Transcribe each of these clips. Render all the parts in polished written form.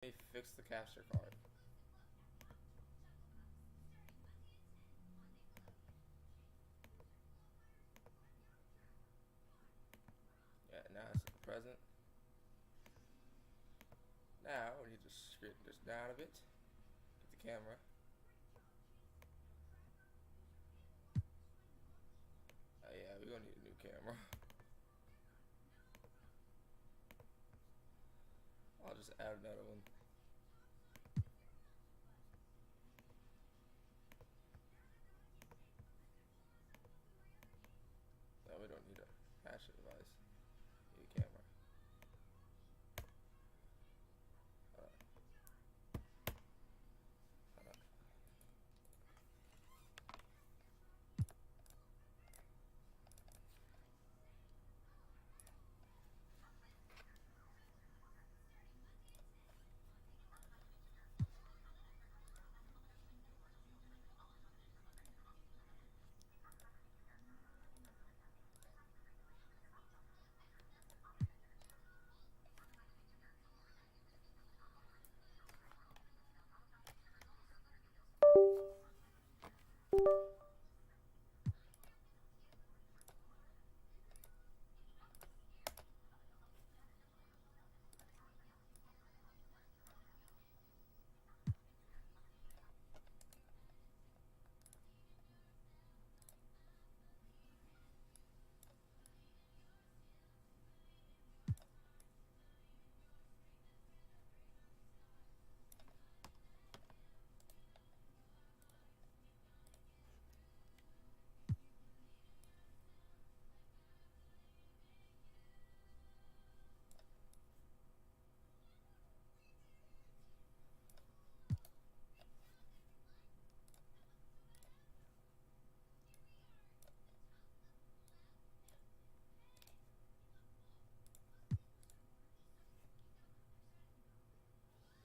Let me fix the capture card. Yeah, now it's present. Now we need to straighten this down a bit. Get the camera. Oh yeah, we're gonna need a new camera. I'll just add another one. No, we don't need a capture device. We need a camera.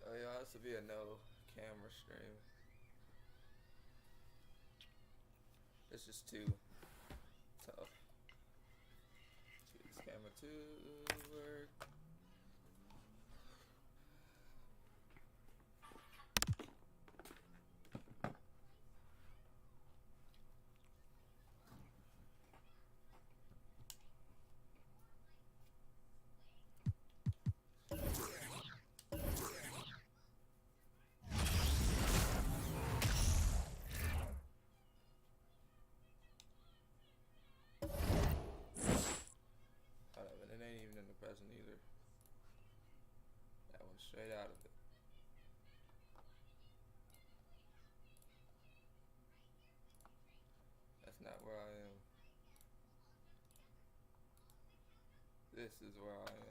Oh yeah, this will be a no camera stream. It's just too tough. Get this camera to work. Hold up, and it ain't even in the present either. That one's straight out of it. That's not where I am. This is where I am.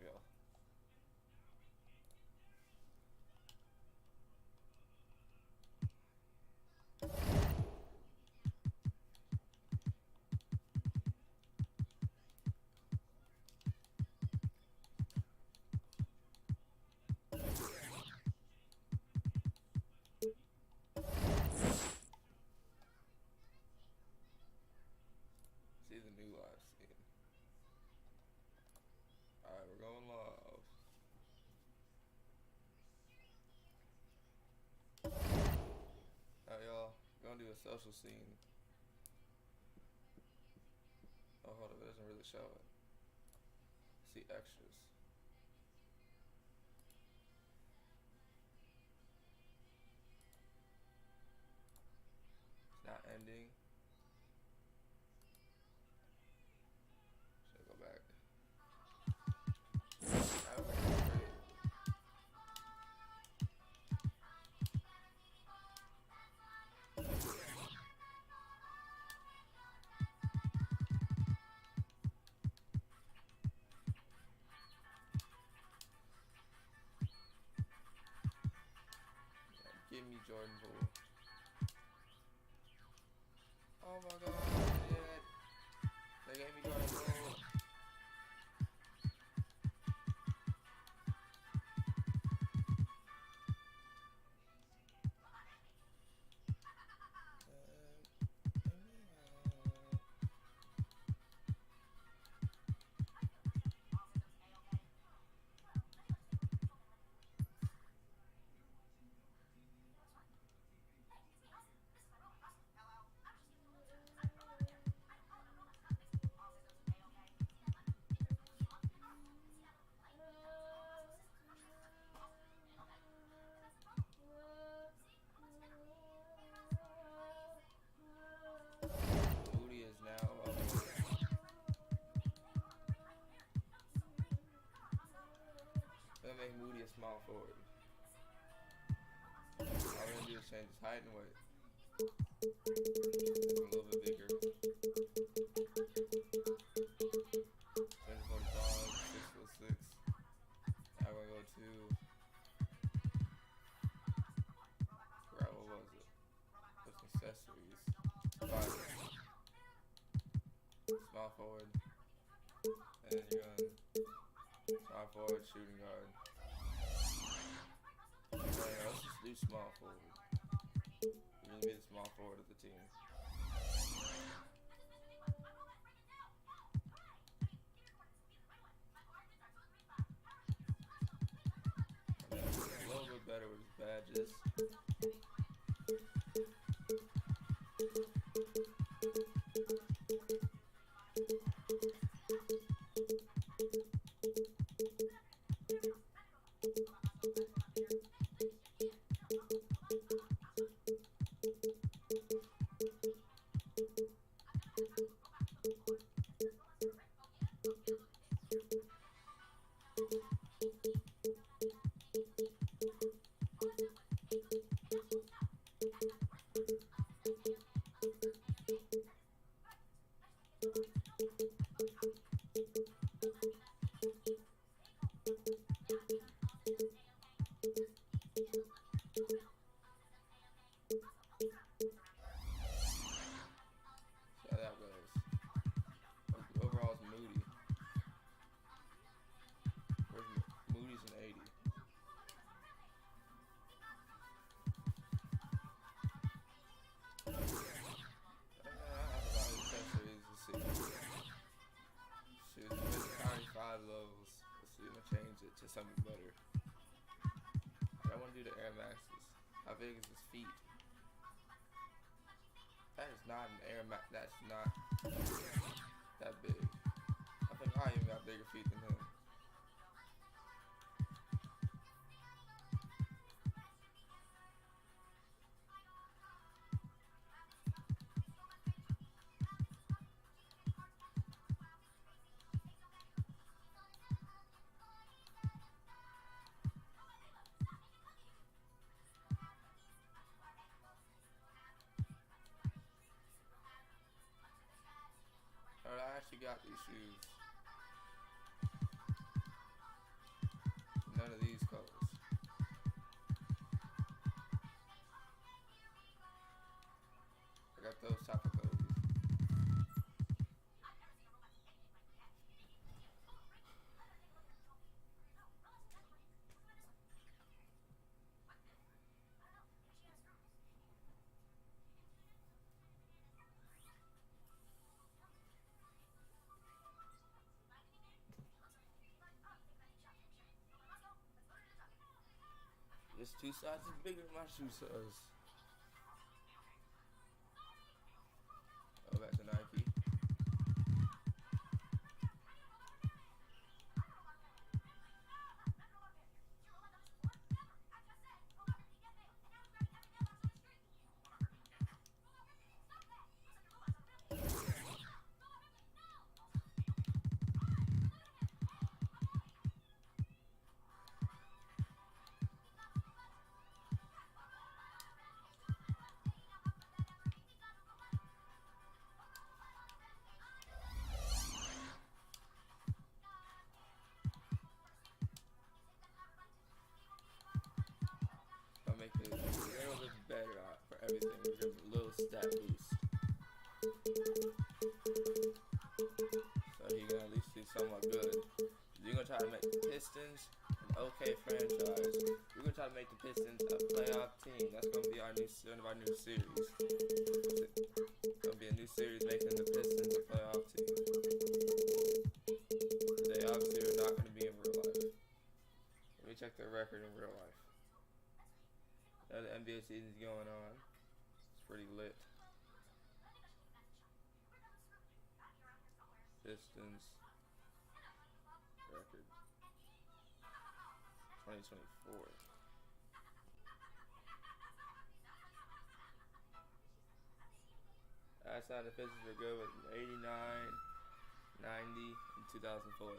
y'all. See the new live scene. Alright, we're going live. Alright, y'all. We're gonna do a social scene. Oh, hold up. It doesn't really show it. See extras. It's not ending. Should I go back? That would be great. Give me Jordan Poole. Oh my god, yeah. They gave me Jordan Poole. Moody is now up. I'm gonna make Moody a small forward. All we're gonna do is change his height and weight. It's a little bit bigger. 145, 6'6". Now we're gonna go to what was it? What's accessories? Small forward. And then you're going small forward, shooting guard. Alright, let's just do small forward. You're gonna be the small forward of the team. A little bit better with his badges. So that goes. Overall is Moody. Where's Moody's an 80. I have a lot of accessories. Let's see. Shoot, with current 5 levels. Let's see, I'm gonna change it to something better. I want to do the Air Maxes. How big is his feet? That is not an Air Max. That's not that big. I think I even got bigger feet than him. Alright, I actually got these shoes. colors. I got those type of colors. This 2 sizes bigger than my shoe size. Oh, back to Nike. I'll make it a little bit better for everything. We'll give it a little stat boost. So he can at least do somewhat good. You're going to try to make the Pistons an okay franchise. We're going to try to make the Pistons a playoff team. That's going to be one of our new series. It's going to be a new series making the Pistons a playoff team. They obviously are not going to be in real life. Let me check their record in real life. Now the NBA season's going on. It's pretty lit. Pistons record 2024. Last time the Pistons were good with 89, 90, and 2004.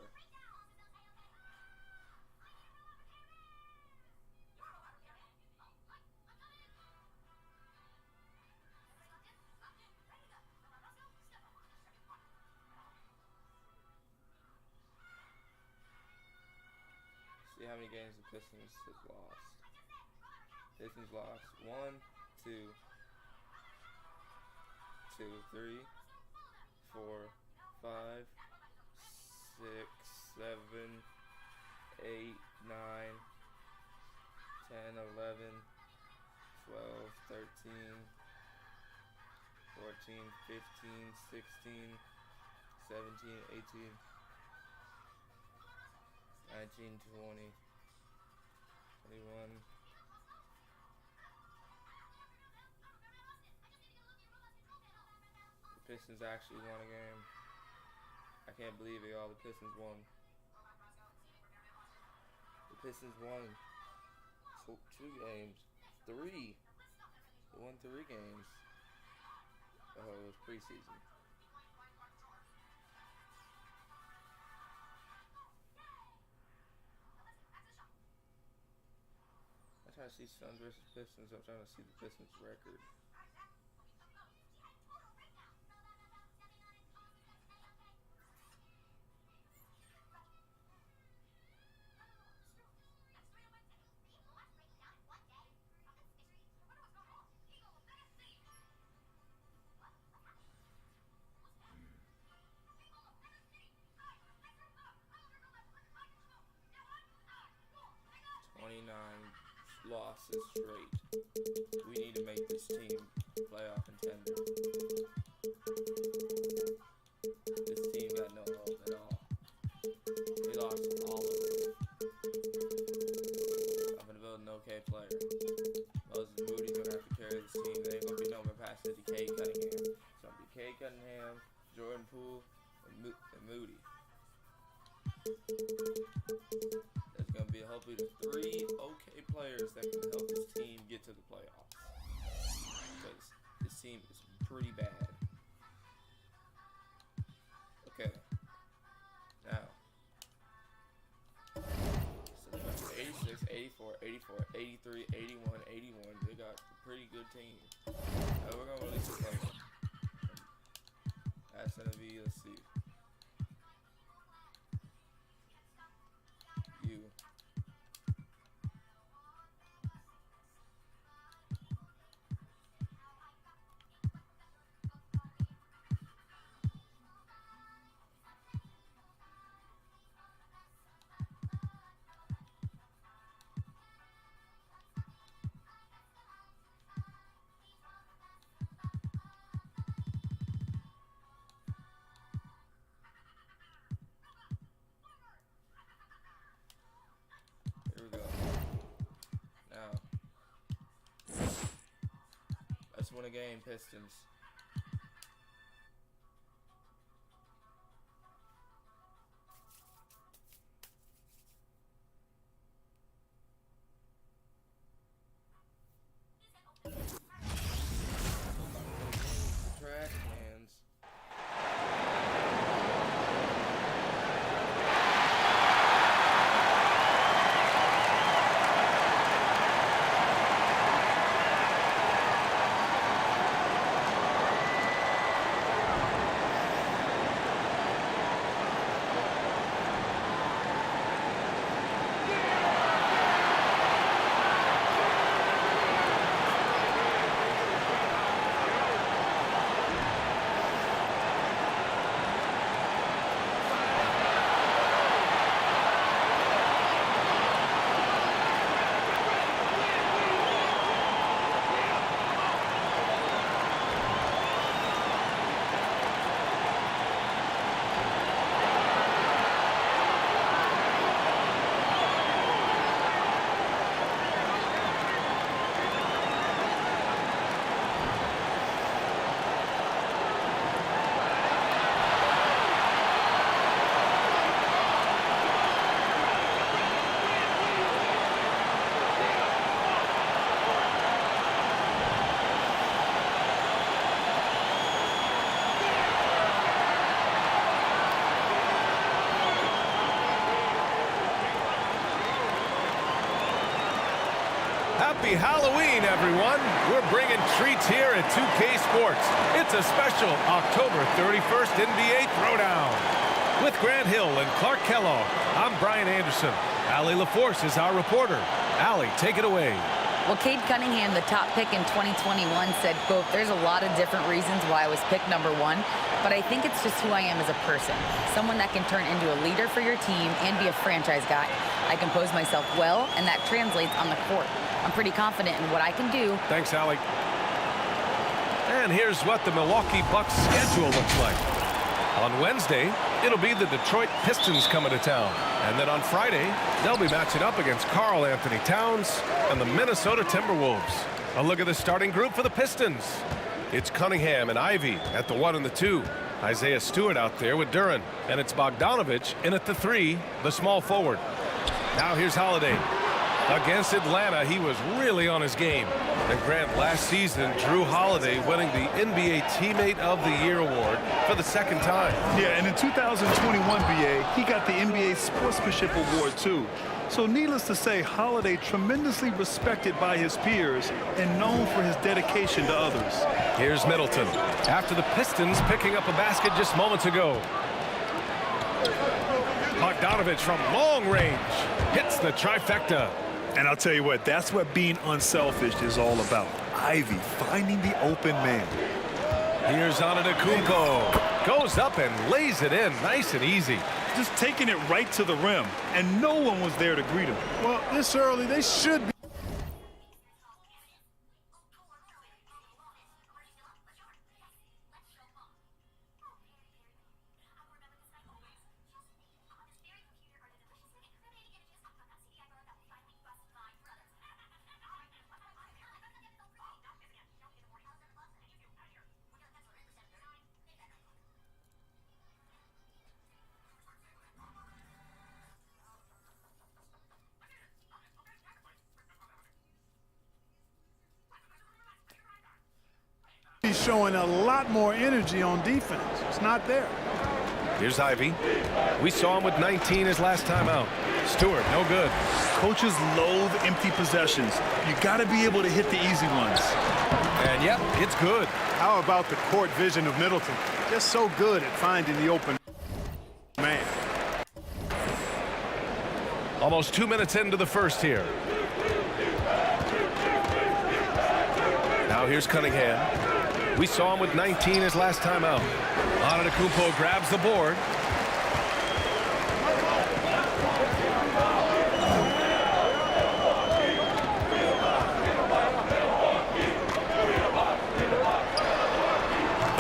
See how many games the Pistons have lost. Pistons lost 1, 2, 2, 3, 4, 5, 6, 7, 8, 9, 10, 11, 12, 13, 14, 15, 16, 17, 18, 19, 20, 21. The Pistons actually won a game. I can't believe it, y'all. The Pistons won. The Pistons won 2 games. 3. They won 3 games. Oh, it was preseason. I'm trying to see Suns versus Pistons. I'm trying to see the Pistons record. Losses straight. We need to make this team playoff contender. This team got no hope at all. We lost all of them. I'm gonna build an okay player. Moses Moody's gonna have to carry this team. There ain't gonna be no more passes to Cade Cunningham. It's gonna be Cade Cunningham, Jordan Poole, and Moody. There's going to be hopefully the 3 okay players that can help this team get to the playoffs. Because this team is pretty bad. Okay. Now. So they got 86, 84, 84, 83, 81, 81. They got a pretty good team. Now we're going to release a player. That's going to be, let's see. win a game, Pistons. Trash cans. Happy Halloween, everyone. We're bringing treats here at 2K Sports. It's a special October 31st NBA Throwdown. With Grant Hill and Clark Kellogg, I'm Brian Anderson. Allie LaForce is our reporter. Allie, take it away. Well, Cade Cunningham, the top pick in 2021, said, quote, "There's a lot of different reasons why I was picked number one, but I think it's just who I am as a person. Someone that can turn into a leader for your team and be a franchise guy. I compose myself well, and that translates on the court. I'm pretty confident in what I can do." Thanks, Allie. And here's what the Milwaukee Bucks schedule looks like. On Wednesday, it'll be the Detroit Pistons coming to town. And then on Friday, they'll be matching up against Karl Anthony Towns and the Minnesota Timberwolves. A look at the starting group for the Pistons. It's Cunningham and Ivy at the 1 and the 2. Isaiah Stewart out there with Duren. And it's Bogdanovich in at the 3, the small forward. Now here's Holiday. Against Atlanta, he was really on his game. And Grant, last season, Drew Holiday winning the NBA Teammate of the Year award for the second time. Yeah, and in 2021, BA, he got the NBA Sportsmanship Award, too. So needless to say, Holiday tremendously respected by his peers and known for his dedication to others. Here's Middleton after the Pistons picking up a basket just moments ago. Bogdanovich from long range hits the trifecta. And I'll tell you what, that's what being unselfish is all about. Ivy finding the open man. Here's Antetokounmpo. Goes up and lays it in nice and easy. Just taking it right to the rim, and no one was there to greet him. Well, this early, they should be. He's showing a lot more energy on defense. It's not there. Here's Ivy. We saw him with 19 his last time out. Stewart, no good. Coaches loathe empty possessions. You got to be able to hit the easy ones. And yep, it's good. How about the court vision of Middleton? Just so good at finding the open man. Almost 2 minutes into the first here. Now here's Cunningham. We saw him with 19 his last time out. Antetokounmpo grabs the board.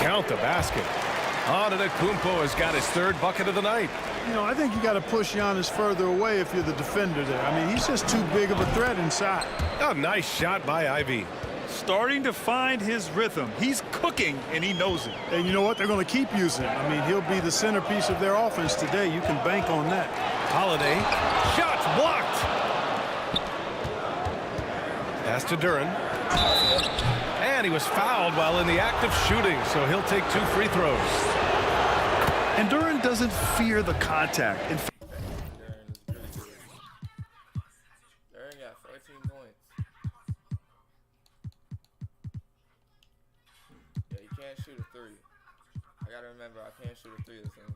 Count the basket. Antetokounmpo has got his third bucket of the night. You know, I think you got to push Giannis further away if you're the defender there. I mean, he's just too big of a threat inside. A nice shot by Ivy. starting to find his rhythm. He's cooking, and he knows it. And you know what? They're going to keep using him. I mean, he'll be the centerpiece of their offense today. You can bank on that. Holiday. Shots blocked. Pass to Duran. And he was fouled while in the act of shooting, so he'll take 2 free throws. And Duran doesn't fear the contact. Duran is pretty good. Duran got 14 points. Yeah, you can't shoot a 3. I gotta remember, I can't shoot a 3 this game.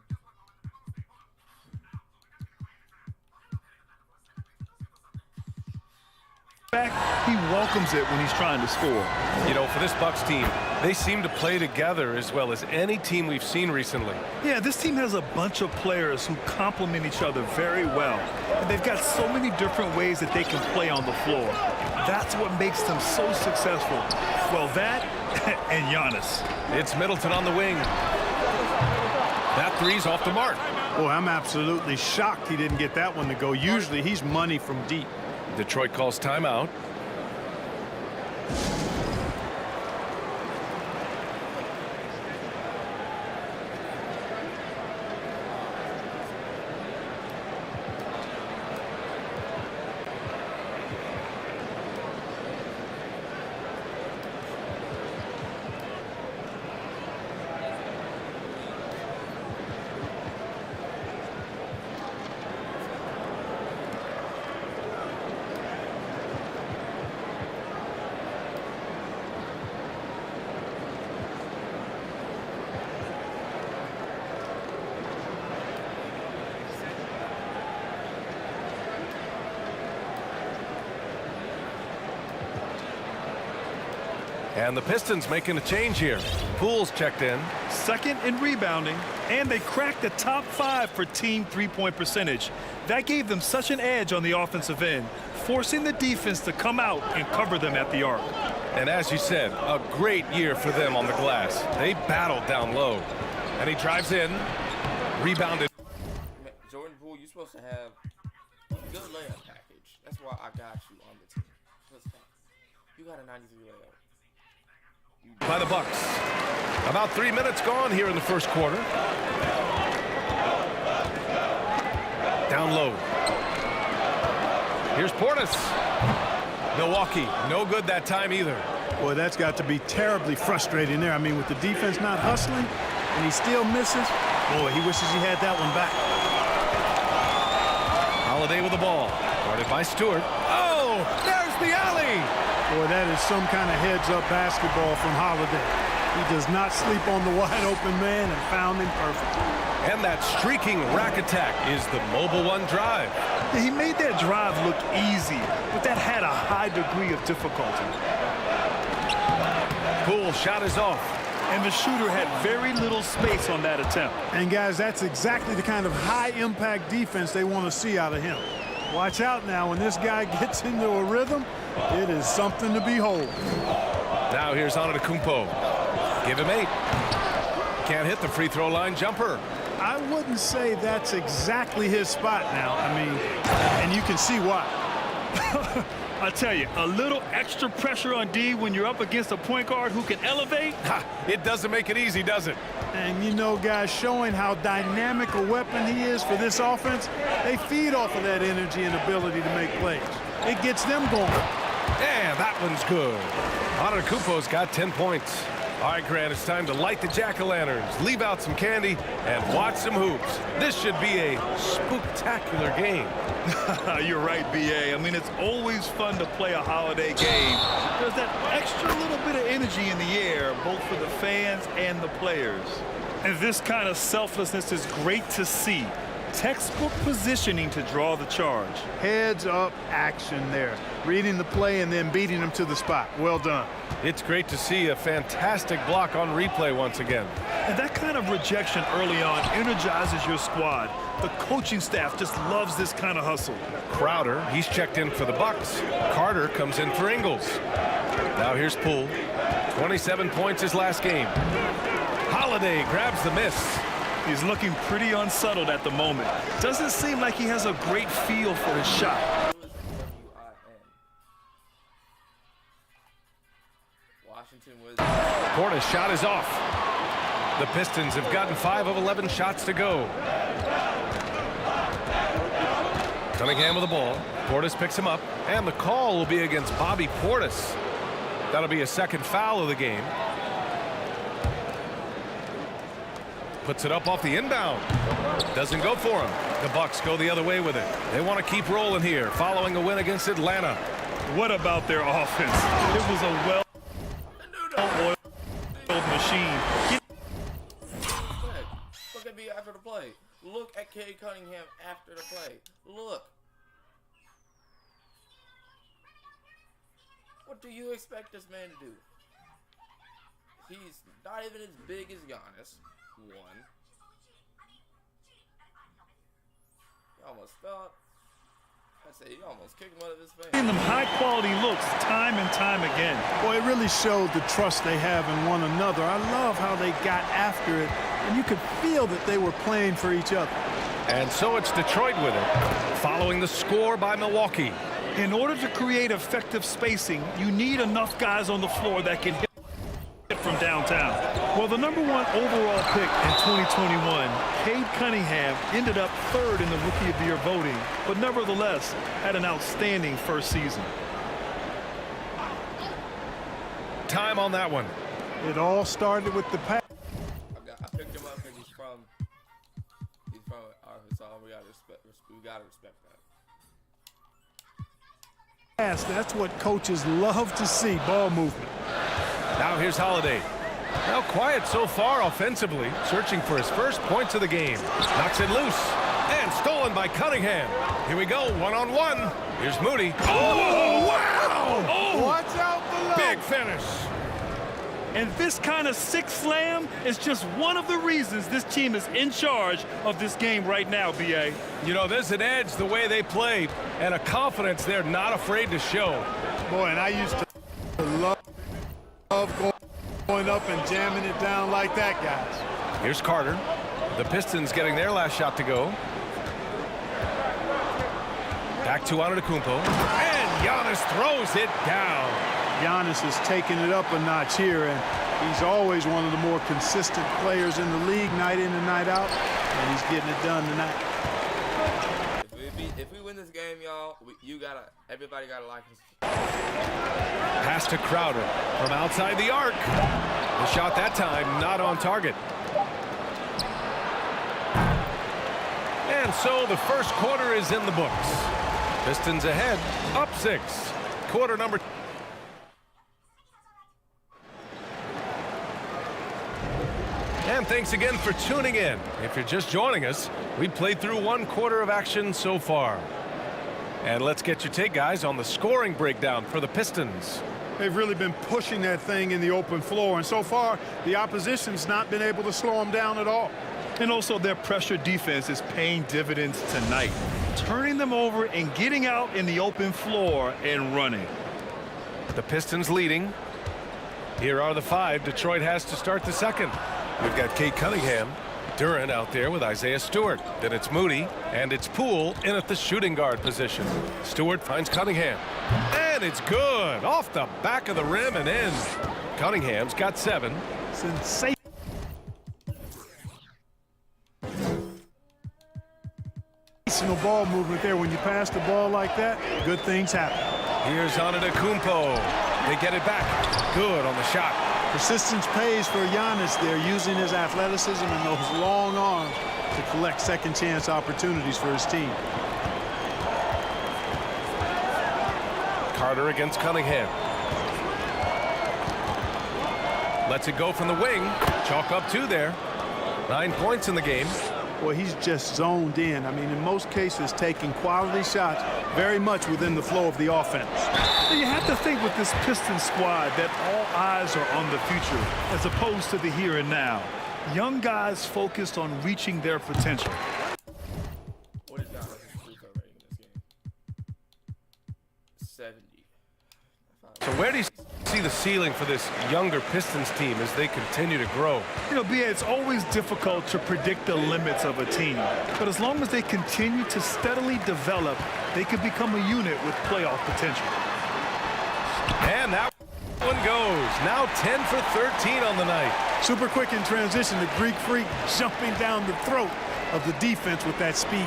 He welcomes it when he's trying to score. You know, for this Bucks team, they seem to play together as well as any team we've seen recently. Yeah, this team has a bunch of players who complement each other very well. And they've got so many different ways that they can play on the floor. That's what makes them so successful. Well, that and Giannis. It's Middleton on the wing. That three's off the mark. Boy, I'm absolutely shocked he didn't get that one to go. Usually he's money from deep. Detroit calls timeout. And the Pistons making a change here. Poole's checked in. Second in rebounding, and they cracked the top 5 for team three-point percentage. That gave them such an edge on the offensive end, forcing the defense to come out and cover them at the arc. And as you said, a great year for them on the glass. They battled down low. And he drives in, rebounded. Jordan Poole, you're supposed to have a good layup package. That's why I got you on the team. You got a 93 layup. By the Bucks. About 3 minutes gone here in the first quarter. Down low. Here's Portis. Milwaukee, no good that time either. Boy, that's got to be terribly frustrating there. I mean, with the defense not hustling and he still misses, boy, he wishes he had that one back. Holiday with the ball. Guarded by Stewart. Oh, there's the alley. Boy, that is some kind of heads-up basketball from Holiday. He does not sleep on the wide-open man and found him perfect. And that streaking rack attack is the Mobile One drive. He made that drive look easy, but that had a high degree of difficulty. Poole shot is off. And the shooter had very little space on that attempt. And, guys, that's exactly the kind of high-impact defense they want to see out of him. Watch out now. When this guy gets into a rhythm, it is something to behold. Now here's Antetokounmpo. Give him 8. Can't hit the free throw line jumper. I wouldn't say that's exactly his spot now. I mean, and you can see why. I tell you, a little extra pressure on D when you're up against a point guard who can elevate. It doesn't make it easy, does it? And, you know, guys, showing how dynamic a weapon he is for this offense, they feed off of that energy and ability to make plays. It gets them going. Yeah, that one's good. Antetokounmpo's got 10 points. All right, Grant, it's time to light the jack-o'-lanterns, leave out some candy, and watch some hoops. This should be a spooktacular game. You're right, B.A. I mean, it's always fun to play a holiday game. There's that extra little bit of energy in the air, both for the fans and the players. And this kind of selflessness is great to see. Textbook positioning to draw the charge. Heads-up action there. Reading the play and then beating them to the spot. Well done. It's great to see a fantastic block on replay once again. And that kind of rejection early on energizes your squad. The coaching staff just loves this kind of hustle. Crowder, he's checked in for the Bucks. Carter comes in for Ingles. Now here's Poole. 27 points his last game. Holiday grabs the miss. He's looking pretty unsettled at the moment. Doesn't seem like he has a great feel for his shot. combination with Portis' shot is off. The Pistons have gotten 5 of 11 shots to go. Cunningham with the ball. Portis picks him up, and the call will be against Bobby Portis. That'll be a second foul of the game. Puts it up off the inbound. Doesn't go for him. The Bucks go the other way with it. They want to keep rolling here, following a win against Atlanta. What about their offense? It was a well-oiled machine. Look at me after the play. Look at Cade Cunningham after the play. Look. What do you expect this man to do? He's not even as big as Giannis. One. He almost fell. I say he almost kicked him out of his face. Getting them high-quality looks time and time again. Boy, it really showed the trust they have in one another. I love how they got after it, and you could feel that they were playing for each other. And so it's Detroit with it, following the score by Milwaukee. In order to create effective spacing, you need enough guys on the floor that can hit from downtown. Well, the #1 overall pick in 2021, Cade Cunningham, ended up 3rd in the Rookie of the Year voting, but nevertheless had an outstanding first season. Time on that one. It all started with the pass. I picked him up because he's from Arkansas. We gotta respect that. That's what coaches love to see, ball movement. Now here's Holiday. Now quiet so far offensively, searching for his first points of the game. Knocks it loose, and stolen by Cunningham. Here we go, one-on-one. Here's Moody. Oh, wow! Oh, Watch out below. big finish. And this kind of sick slam is just one of the reasons this team is in charge of this game right now, B.A. You know, there's an edge the way they play, and a confidence they're not afraid to show. Boy, and I used to love going up and jamming it down like that, guys. Here's Carter. The Pistons getting their last shot to go. Back to Antetokounmpo. And Giannis throws it down. Giannis is taking it up a notch here, and he's always one of the more consistent players in the league, night in and night out, and he's getting it done tonight. If we win this game, y'all, everybody gotta like us. Pass to Crowder from outside the arc. The shot that time not on target. And so the first quarter is in the books. Pistons ahead, up 6. Quarter number. And thanks again for tuning in. If you're just joining us, we played through 1 quarter of action so far. And let's get your take, guys, on the scoring breakdown for the Pistons. They've really been pushing that thing in the open floor, and so far, the opposition's not been able to slow them down at all. And also their pressure defense is paying dividends tonight, turning them over and getting out in the open floor and running. The Pistons leading. Here are the 5 Detroit has to start the second. We've got Cade Cunningham, Durant out there with Isaiah Stewart. Then it's Moody, and it's Poole in at the shooting guard position. Stewart finds Cunningham, and it's good. Off the back of the rim and in. Cunningham's got 7. Sensational ball movement there. When you pass the ball like that, good things happen. Here's Antetokounmpo. They get it back. Good on the shot. Persistence pays for Giannis there, using his athleticism and those long arms to collect second chance opportunities for his team. Carter against Cunningham. Lets it go from the wing. Chalk up 2 there. 9 points in the game. Boy, he's just zoned in. I mean, in most cases, taking quality shots very much within the flow of the offense. You have to think with this Pistons squad that all eyes are on the future as opposed to the here and now. Young guys focused on reaching their potential. What is Giannis' free throw rating in this game? 70. So where do you see the ceiling for this younger Pistons team as they continue to grow? You know, B.A., it's always difficult to predict the limits of a team. But as long as they continue to steadily develop, they could become a unit with playoff potential. And that One goes. Now 10 for 13 on the night. Super quick in transition. The Greek Freak jumping down the throat of the defense with that speed.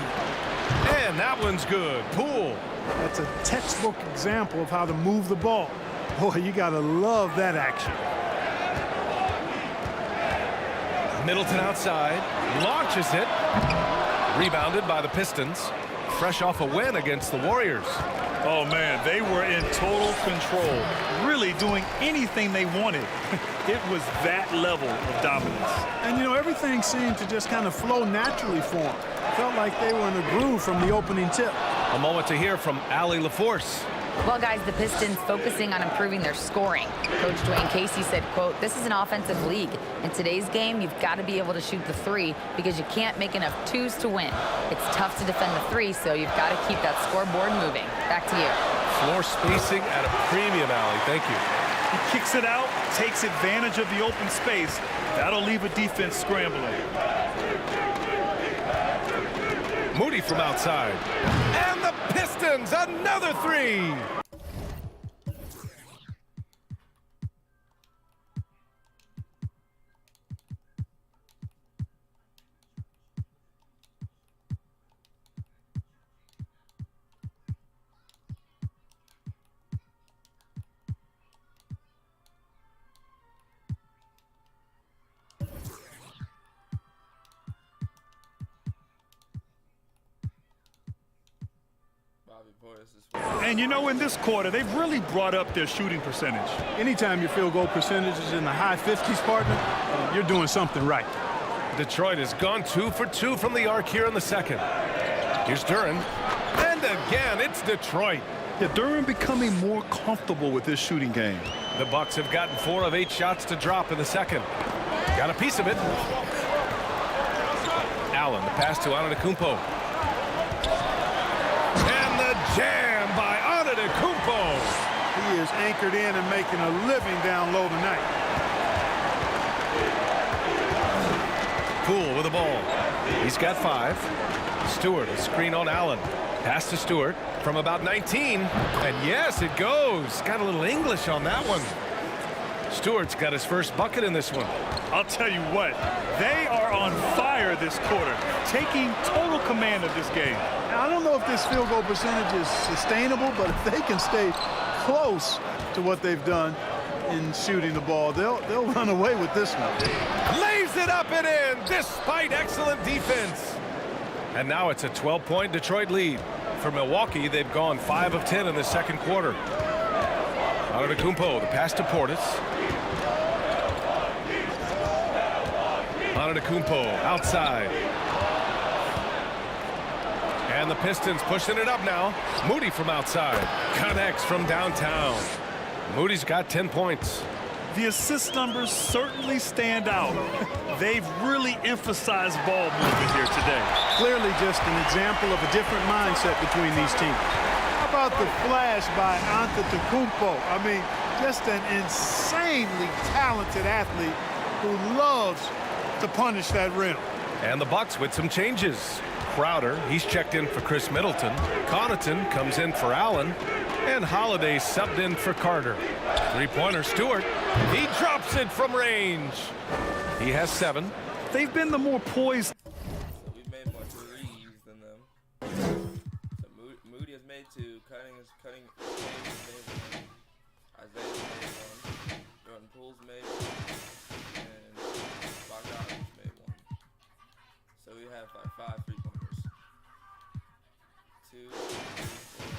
And that one's good. Poole. That's a textbook example of how to move the ball. Boy, you got to love that action. Middleton outside. Launches it. Rebounded by the Pistons. Fresh off a win against the Warriors. Oh, man, they were in total control, really doing anything they wanted. It was that level of dominance. And, you know, everything seemed to just kind of flow naturally for them. Felt like they were in a groove from the opening tip. A moment to hear from Allie LaForce. Well, guys, the Pistons focusing on improving their scoring. Coach Dwayne Casey said, quote, "This is an offensive league. In today's game, you've got to be able to shoot the three because you can't make enough twos to win. It's tough to defend the three, so you've got to keep that scoreboard moving." Back to you. Floor spacing at a premium, Allie. Thank you. He kicks it out, takes advantage of the open space. That'll leave a defense scrambling. Moody from outside. And the Pistons, another three. And you know, in this quarter, they've really brought up their shooting percentage. Anytime your field goal percentage is in the high 50s, partner, you're doing something right. Detroit has gone 2 for 2 from the arc here in the second. Here's Duren. And again, it's Detroit. Yeah, Duren becoming more comfortable with this shooting game. The Bucks have gotten 4 of 8 shots to drop in the second. Got a piece of it. Allen, the pass to Antetokounmpo. And the jam by Antetokounmpo. He is anchored in and making a living down low tonight. Poole with the ball. He's got 5. Stewart, a screen on Allen. Pass to Stewart from about 19. And yes, it goes. Got a little English on that one. Stewart's got his first bucket in this one. I'll tell you what, they are on fire this quarter, taking total command of this game. Now, I don't know if this field goal percentage is sustainable, but if they can stay close to what they've done in shooting the ball, they'll run away with this one. Lays it up and in despite excellent defense. And now it's a 12-point Detroit lead. For Milwaukee, they've gone 5 of 10 in the second quarter. Antetokounmpo, the pass to Portis. Antetokounmpo outside. And the Pistons pushing it up now. Moody from outside. Connects from downtown. Moody's got 10 points. The assist numbers certainly stand out. They've really emphasized ball movement here today. Clearly just an example of a different mindset between these teams. How about the flash by Antetokounmpo? I mean, just an insanely talented athlete who loves to punish that rim. And the Bucks with some changes. Crowder, he's checked in for Chris Middleton. Connaughton comes in for Allen. And Holiday subbed in for Carter. Three-pointer Stewart. He drops it from range. He has 7. They've been the more poised. So we made more threes than them. So Moody has made 2. Cutting is cutting. Made 1. Isaiah's made 1. Jordan Poole's made 1. And Bogdanovich made 1. So we have like 5 3-pointers. 2, 3,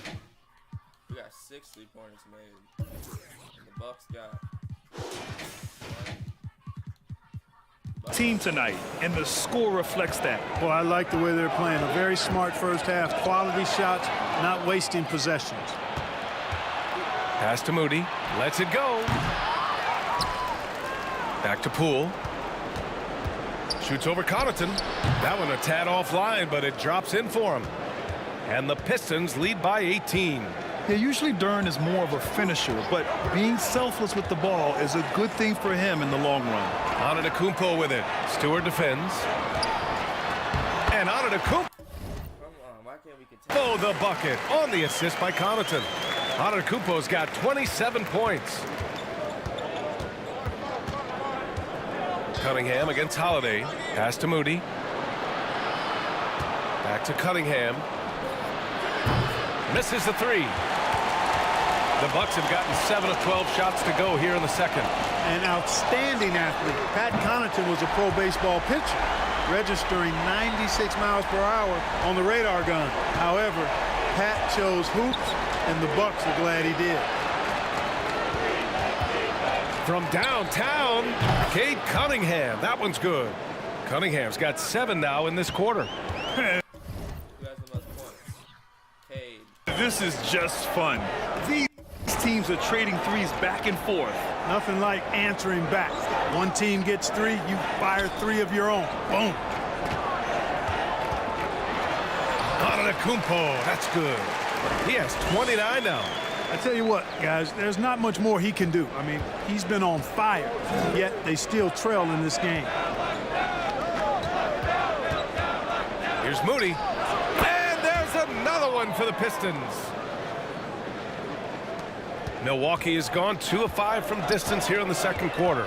4. We got 6 3-pointers made. And the Bucks got 1. Team tonight, and the score reflects that. Well, I like the way they're playing. A very smart first half. Quality shots, not wasting possessions. Pass to Moody. Lets it go. Back to Poole. Shoots over Connaughton. That one a tad offline, but it drops in for him. And the Pistons lead by 18. Yeah, usually Duren is more of a finisher, but being selfless with the ball is a good thing for him in the long run. Antetokounmpo with it. Stewart defends. And Antetokounmpo. Come on, why can't we continue? The bucket on the assist by Connaughton. Antetokounmpo's got 27 points. Cunningham against Holiday. Pass to Moody. Back to Cunningham. Misses the three. The Bucks have gotten 7 of 12 shots to go here in the second. An outstanding athlete. Pat Connaughton was a pro baseball pitcher, registering 96 miles per hour on the radar gun. However, Pat chose hoops, and the Bucks are glad he did. From downtown, Cade Cunningham. That one's good. Cunningham's got 7 now in this quarter. Who has the most points? Cade. This is just fun. These teams are trading threes back and forth. Nothing like answering back. One team gets 3, you fire 3 of your own. Boom. Antetokounmpo, that's good. He has 29 now. I tell you what, guys, there's not much more he can do. I mean, he's been on fire, yet they still trail in this game. Here's Moody. And there's another one for the Pistons. Milwaukee has gone 2 of 5 from distance here in the second quarter.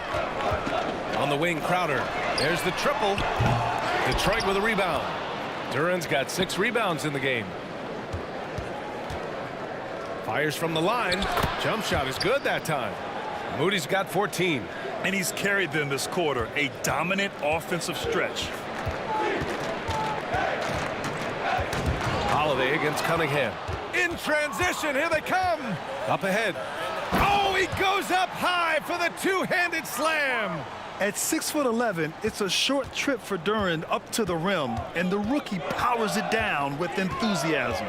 On the wing, Crowder. There's the triple. Detroit with a rebound. Duran's got 6 rebounds in the game. Fires from the line. Jump shot is good that time. Moody's got 14. And he's carried them this quarter. A dominant offensive stretch. Holiday against Cunningham. In transition, here they come. Up ahead. Oh, he goes up high for the two-handed slam. At 6'11", it's a short trip for Duran up to the rim, and the rookie powers it down with enthusiasm.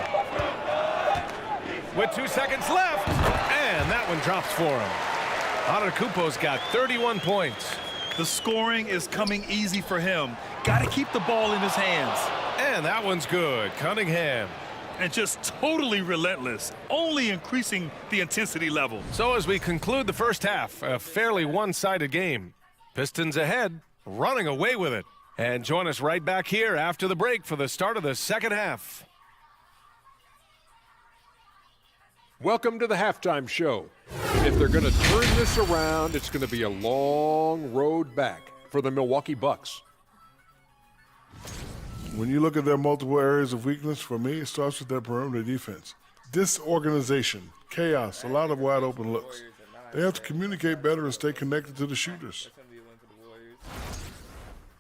With 2 seconds left, and that one drops for him. Antetokounmpo's got 31 points. The scoring is coming easy for him. Got to keep the ball in his hands. And that one's good. Cunningham. And just totally relentless, only increasing the intensity level. So as we conclude the first half, a fairly one-sided game. Pistons ahead, running away with it. And join us right back here after the break for the start of the second half. Welcome to the halftime show. If they're going to turn this around, it's going to be a long road back for the Milwaukee Bucks. When you look at their multiple areas of weakness, for me, it starts with their perimeter defense. Disorganization, chaos, a lot of wide open looks. They have to communicate better and stay connected to the shooters.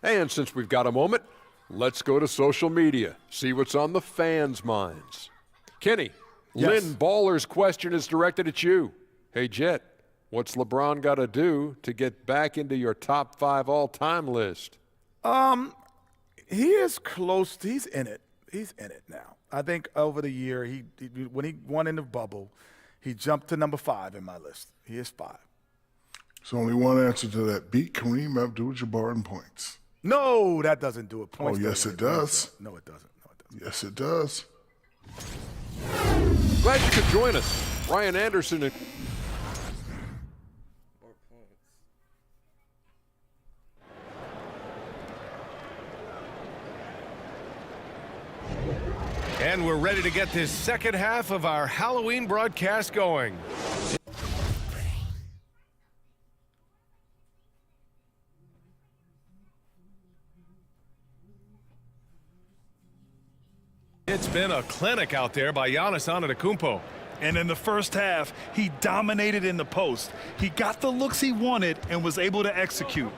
And since we've got a moment, let's go to social media, see what's on the fans' minds. Kenny, Yes. Lynn Baller's question is directed at you. Hey, Jet, what's LeBron got to do to get back into your top 5 all-time list? He is close. He's in it. He's in it now. I think over the year, when he won in the bubble, he jumped to number 5 in my list. He is 5. There's only one answer to that. Beat Kareem Abdul-Jabbar in points. No, that doesn't do it. Points yes, doesn't it does. No, it doesn't. No, it doesn't. Yes, it does. Glad you could join us. Ryan Anderson and More points. And we're ready to get this second half of our Halloween broadcast going. It's been a clinic out there by Giannis Antetokounmpo. And in the first half, he dominated in the post. He got the looks he wanted and was able to execute.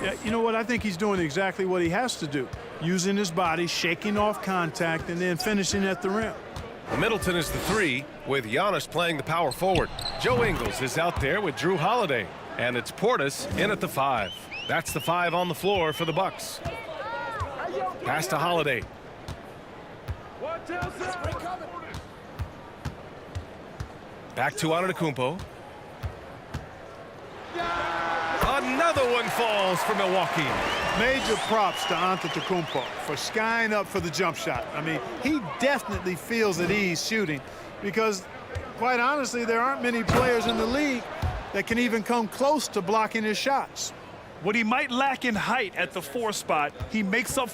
Yeah, you know what? I think he's doing exactly what he has to do. Using his body, shaking off contact, and then finishing at the rim. Middleton is the 3, with Giannis playing the power forward. Joe Ingles is out there with Drew Holiday. And it's Portis in at the 5. That's the 5 on the floor for the Bucks. Pass to Holiday. Back to Antetokounmpo. Another one falls for Milwaukee. Major props to Antetokounmpo for skying up for the jump shot. I mean, he definitely feels at ease shooting because, quite honestly, there aren't many players in the league that can even come close to blocking his shots. What he might lack in height at the 4 spot, he makes up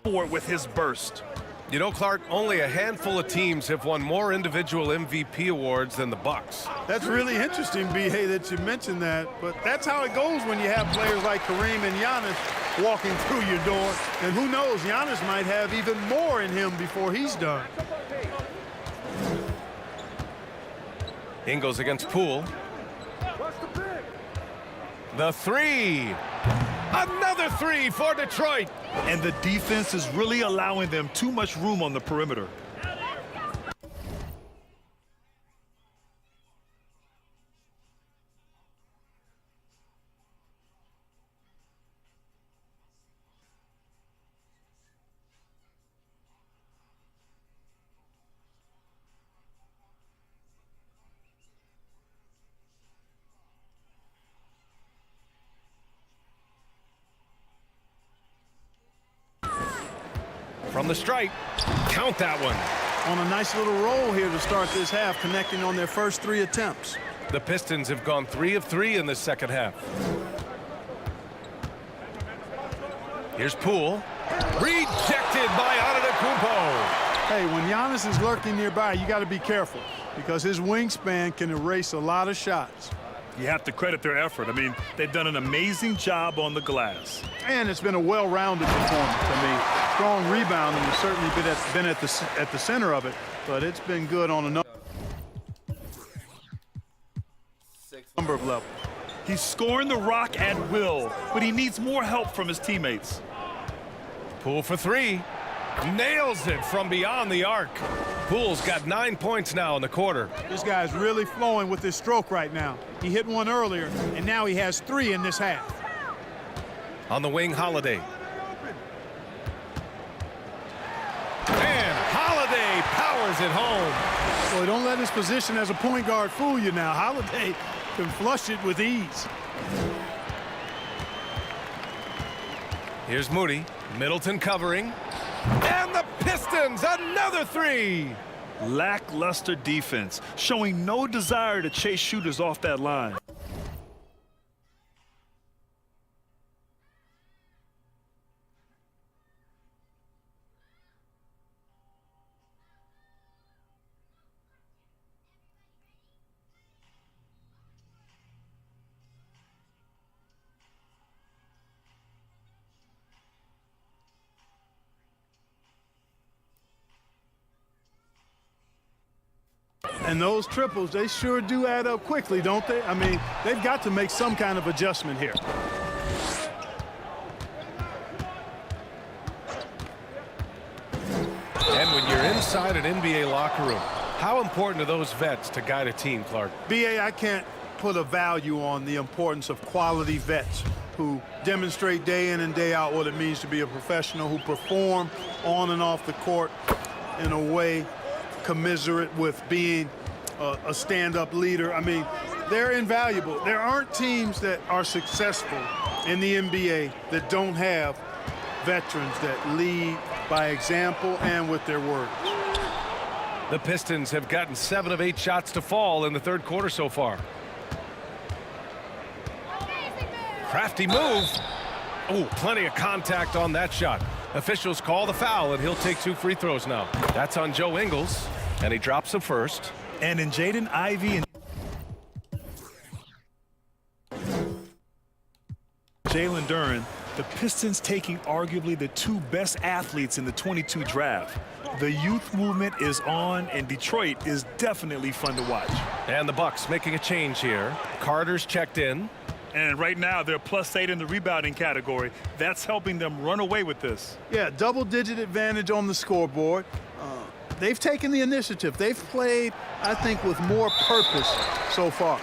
for it with his burst. You know, Clark, only a handful of teams have won more individual MVP awards than the Bucks. That's really interesting, B.A., that you mentioned that. But that's how it goes when you have players like Kareem and Giannis walking through your door. And who knows, Giannis might have even more in him before he's done. Ingles against Poole. The 3. Another 3 for Detroit. And the defense is really allowing them too much room on the perimeter. From the stripe, count that one. On a nice little roll here to start this half, connecting on their first 3 attempts. The Pistons have gone 3 of 3 in the second half. Here's Poole. Rejected by Antetokounmpo. Hey, when Giannis is lurking nearby, you got to be careful because his wingspan can erase a lot of shots. You have to credit their effort. I mean, they've done an amazing job on the glass. And it's been a well-rounded performance. I mean, strong rebounding has certainly been at the center of it, but it's been good on a number of levels. He's scoring the rock at will, but he needs more help from his teammates. Poole for 3. Nails it from beyond the arc. Poole's got 9 points now in the quarter. This guy's really flowing with his stroke right now. He hit one earlier, and now he has 3 in this half. On the wing, Holiday. And Holiday powers it home. Boy, don't let his position as a point guard fool you now. Holiday can flush it with ease. Here's Moody. Middleton covering. And the Pistons, another 3. Lackluster defense, showing no desire to chase shooters off that line. And those triples, they sure do add up quickly, don't they? I mean, they've got to make some kind of adjustment here. And when you're inside an NBA locker room, how important are those vets to guide a team, Clark? B.A., I can't put a value on the importance of quality vets who demonstrate day in and day out what it means to be a professional, who perform on and off the court in a way commiserate with being a stand-up leader. I mean, they're invaluable. There aren't teams that are successful in the NBA that don't have veterans that lead by example and with their words. The Pistons have gotten 7 of 8 shots to fall in the third quarter so far. Crafty move. Oh, plenty of contact on that shot. Officials call the foul, and he'll take 2 free throws now. That's on Joe Ingles, and he drops the first. And in Jaden Ivey and Jalen Duren, the Pistons taking arguably the 2 best athletes in the 22 draft. The youth movement is on, and Detroit is definitely fun to watch. And the Bucks making a change here. Carter's checked in. And right now, they're +8 in the rebounding category. That's helping them run away with this. Yeah, double-digit advantage on the scoreboard. They've taken the initiative. They've played, I think, with more purpose so far.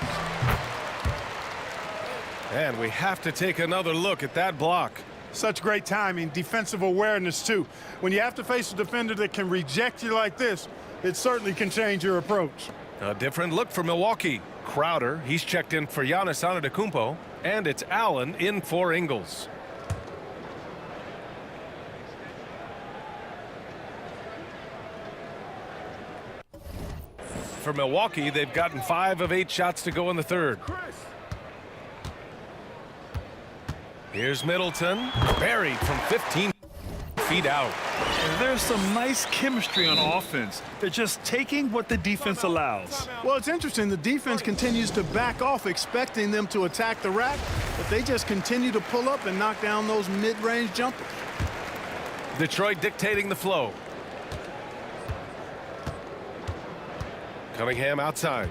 And we have to take another look at that block. Such great timing, defensive awareness, too. When you have to face a defender that can reject you like this, it certainly can change your approach. A different look for Milwaukee. Crowder, he's checked in for Giannis Antetokounmpo, and it's Allen in for Ingles. For Milwaukee, they've gotten 5 of 8 shots to go in the third. Here's Middleton, buried from 15 feet out. And there's some nice chemistry on offense. They're just taking what the defense allows. Well, it's interesting. The defense continues to back off, expecting them to attack the rack, but they just continue to pull up and knock down those mid-range jumpers. Detroit dictating the flow. Cunningham outside.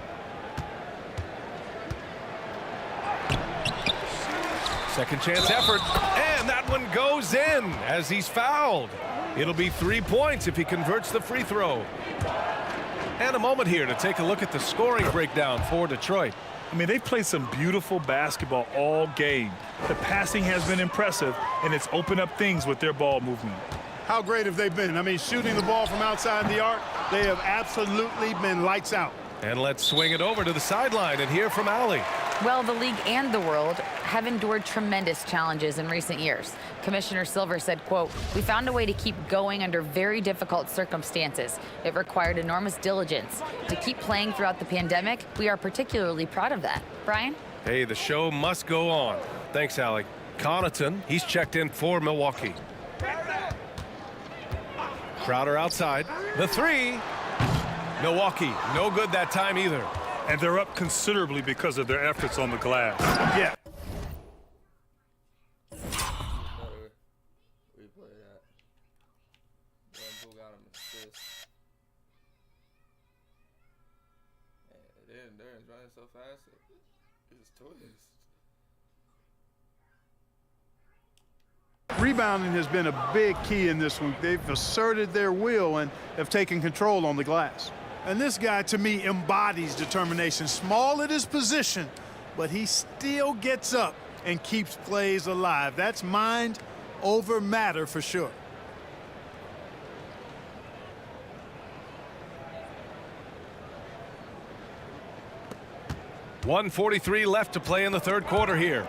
Second chance effort, and that one goes in as he's fouled. It'll be 3 points if he converts the free throw. And a moment here to take a look at the scoring breakdown for Detroit. I mean, they've played some beautiful basketball all game. The passing has been impressive, and it's opened up things with their ball movement. How great have they been? I mean, shooting the ball from outside the arc, they have absolutely been lights out. And let's swing it over to the sideline and hear from Allie. Well, the league and the world have endured tremendous challenges in recent years. Commissioner Silver said, quote, "We found a way to keep going under very difficult circumstances. It required enormous diligence. To keep playing throughout the pandemic, we are particularly proud of that." Brian? Hey, the show must go on. Thanks, Allie. Connaughton, he's checked in for Milwaukee. Crowder outside. The three. Milwaukee, no good that time either. And they're up considerably because of their efforts on the glass. Yeah. Better replay that. Who got him assist? Man, they're running so fast. It's twist. Rebounding has been a big key in this one. They've asserted their will and have taken control on the glass. And this guy, to me, embodies determination. Small at his position, but he still gets up and keeps plays alive. That's mind over matter for sure. .143 left to play in the third quarter here.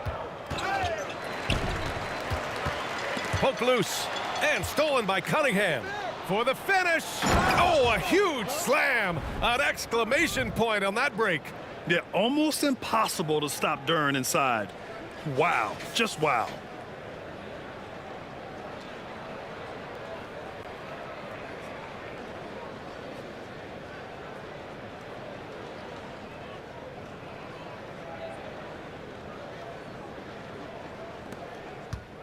Poked loose and stolen by Cunningham for the finish. Oh, a huge slam. An exclamation point on that break. Yeah, almost impossible to stop Duren inside. Wow, just wow.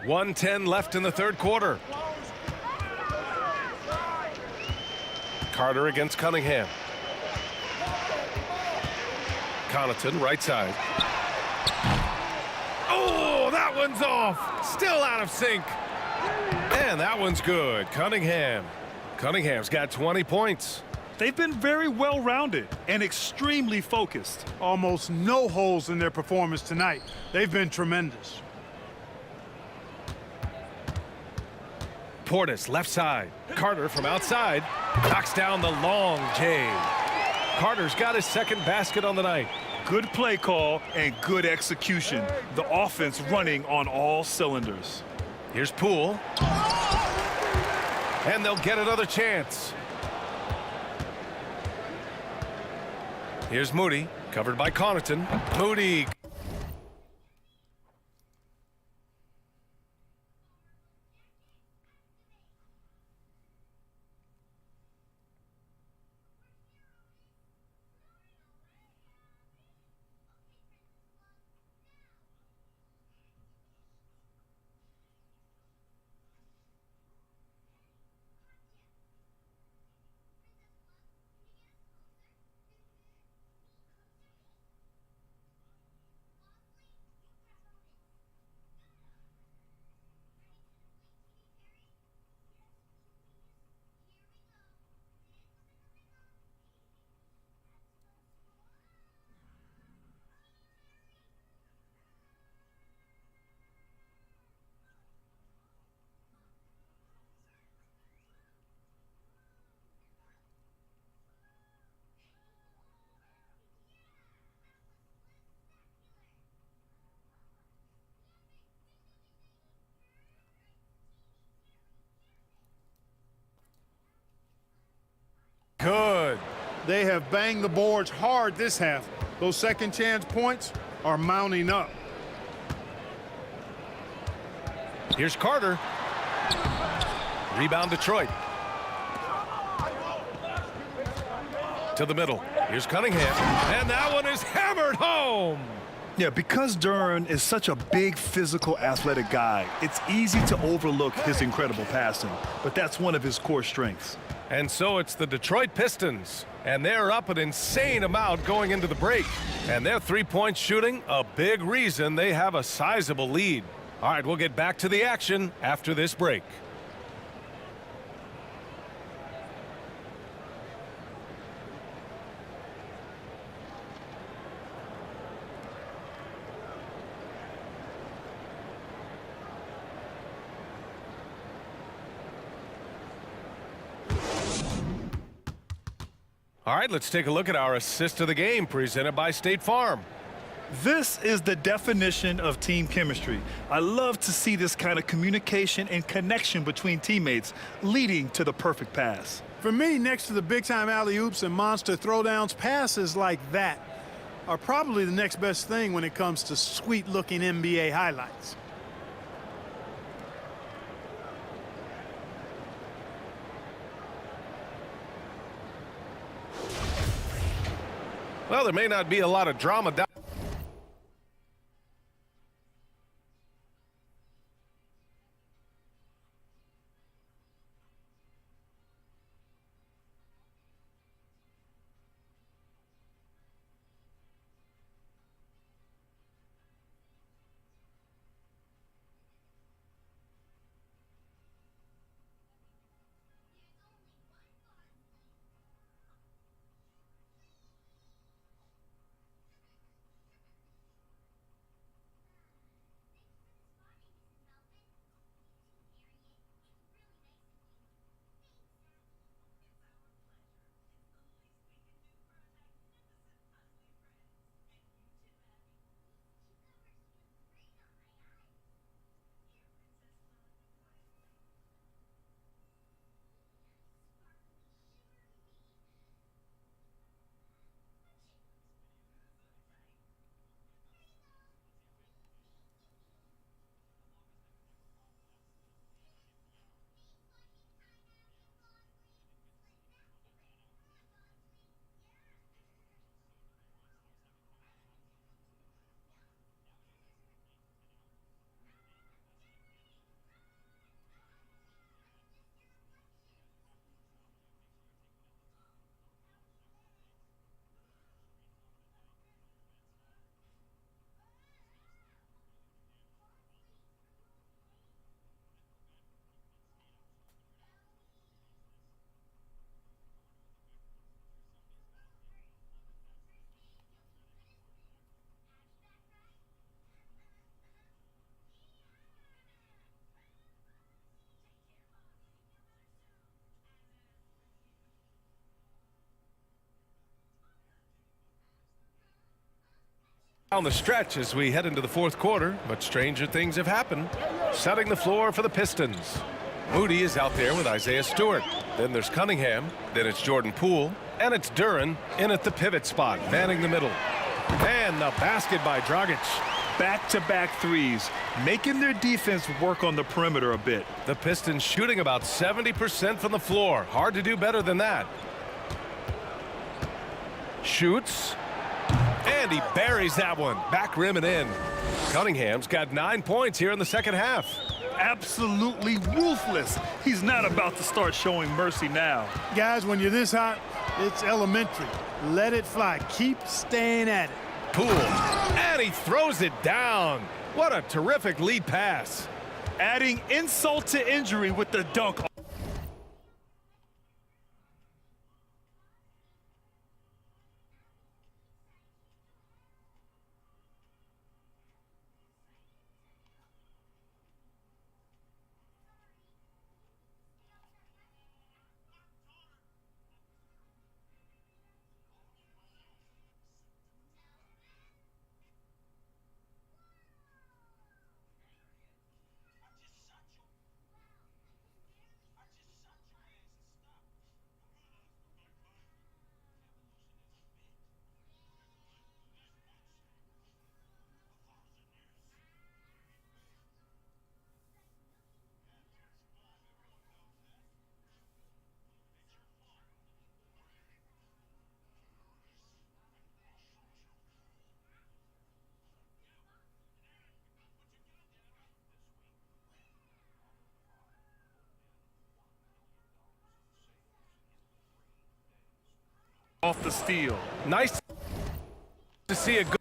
.110 left in the third quarter. Carter against Cunningham. Connaughton, right side. Oh, that one's off. Still out of sync. And that one's good. Cunningham. Cunningham's got 20 points. They've been very well-rounded and extremely focused. Almost no holes in their performance tonight. They've been tremendous. Portis, left side. Carter from outside knocks down the long J. Carter's got his second basket on the night. Good play call and good execution. The offense running on all cylinders. Here's Poole. And they'll get another chance. Here's Moody, covered by Connaughton. Moody. They have banged the boards hard this half. Those second chance points are mounting up. Here's Carter. Rebound Detroit. To the middle. Here's Cunningham. And that one is hammered home. Yeah, because Duren is such a big, physical, athletic guy, it's easy to overlook his incredible passing, but that's one of his core strengths. And so it's the Detroit Pistons, and they're up an insane amount going into the break. And their three-point shooting, a big reason they have a sizable lead. All right, we'll get back to the action after this break. All right, let's take a look at our assist of the game presented by State Farm. This is the definition of team chemistry. I love to see this kind of communication and connection between teammates leading to the perfect pass. For me, next to the big-time alley-oops and monster throwdowns, passes like that are probably the next best thing when it comes to sweet-looking NBA highlights. Well, there may not be a lot of drama down. Down the stretch as we head into the fourth quarter, but stranger things have happened. Setting the floor for the Pistons. Moody is out there with Isaiah Stewart. Then there's Cunningham. Then it's Jordan Poole. And it's Duren in at the pivot spot, manning the middle. And the basket by Dragic. Back-to-back threes, making their defense work on the perimeter a bit. The Pistons shooting about 70% from the floor. Hard to do better than that. Shoots. And he buries that one. Back rim and in. Cunningham's got 9 points here in the second half. Absolutely ruthless. He's not about to start showing mercy now. Guys, when you're this hot, it's elementary. Let it fly. Keep staying at it. Poole. And he throws it down. What a terrific lead pass. Adding insult to injury with the dunk. off the steal. Nice to see a good.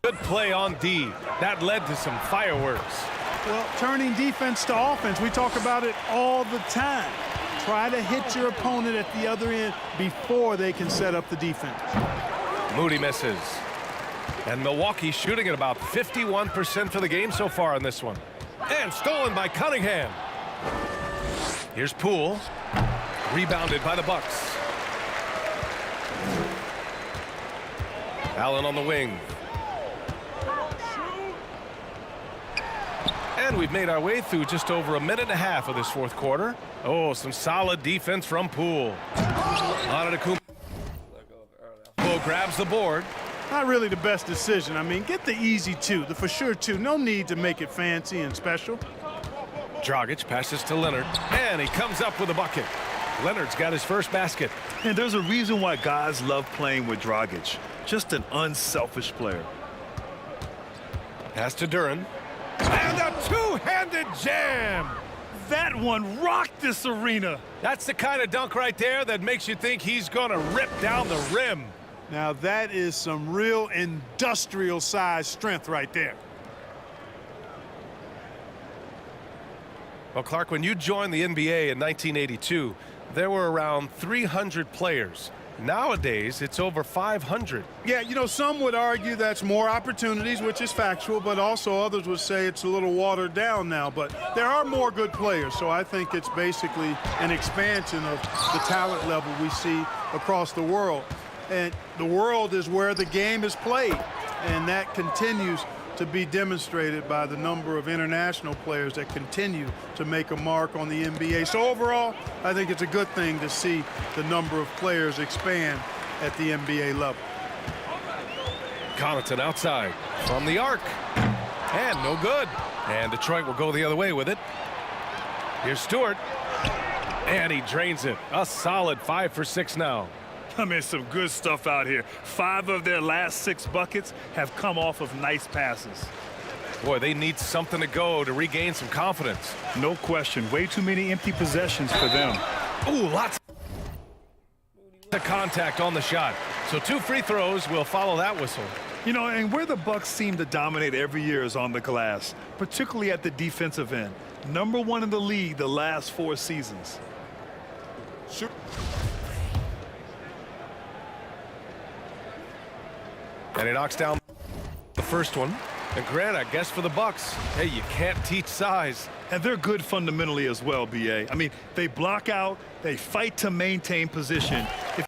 Good play on D. That led to some fireworks. Well, turning defense to offense, we talk about it all the time. Try to hit your opponent at the other end before they can set up the defense. Moody misses. And Milwaukee shooting at about 51% for the game so far in this one. And stolen by Cunningham. Here's Poole. Rebounded by the Bucks. Allen on the wing. And we've made our way through just over a minute and a half of this fourth quarter. Oh, some solid defense from Poole. Antetokounmpo grabs the board. Not really the best decision. I mean, get the easy two, the for sure two. No need to make it fancy and special. Dragic passes to Leonard, and he comes up with a bucket. Leonard's got his first basket. And there's a reason why guys love playing with Dragic. Just an unselfish player. Pass to Duren. And a two-handed jam. That one rocked this arena. That's the kind of dunk right there that makes you think he's going to rip down the rim. Now that is some real industrial size strength right there. Well, Clark, when you joined the NBA in 1982, there were around 300 players. Nowadays, it's over 500. Yeah, you know, some would argue that's more opportunities, which is factual, but also others would say it's a little watered down now. But there are more good players, so I think it's basically an expansion of the talent level we see across the world. And the world is where the game is played, and that continues to be demonstrated by the number of international players that continue to make a mark on the NBA. So overall, I think it's a good thing to see the number of players expand at the NBA level. Connaughton outside from the arc. And no good. And Detroit will go the other way with it. Here's Stewart. And he drains it. A solid 5 for 6 now. I mean, some good stuff out here. 5 of their last 6 buckets have come off of nice passes. Boy, they need something to go to regain some confidence. No question. Way too many empty possessions for them. Ooh, lots of contact on the shot. So 2 free throws will follow that whistle. You know, and where the Bucks seem to dominate every year is on the glass, particularly at the defensive end. #1 in the league the last 4 seasons. Sure. And he knocks down the first one. And Grant, I guess for the Bucks, hey, you can't teach size. And they're good fundamentally as well, B.A. I mean, they block out, they fight to maintain position. If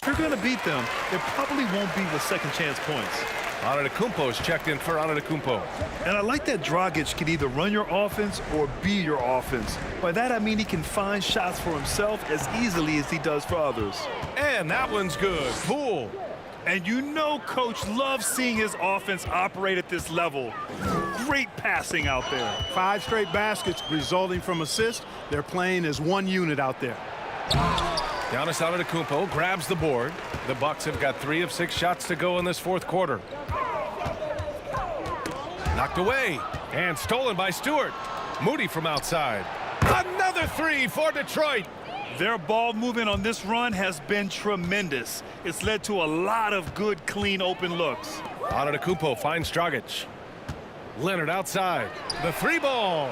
you're going to beat them, it probably won't be with second chance points. Antetokounmpo's checked in for Antetokounmpo. And I like that Dragic can either run your offense or be your offense. By that, I mean he can find shots for himself as easily as he does for others. And that one's good. Poole. And you know Coach loves seeing his offense operate at this level. Great passing out there. 5 straight baskets resulting from assists. They're playing as one unit out there. Giannis Antetokounmpo grabs the board. The Bucks have got 3 of 6 shots to go in this fourth quarter. Knocked away and stolen by Stewart. Moody from outside. Another 3 for Detroit. Their ball movement on this run has been tremendous. It's led to a lot of good, clean, open looks. Antetokounmpo finds Dragic. Leonard outside. The 3-ball.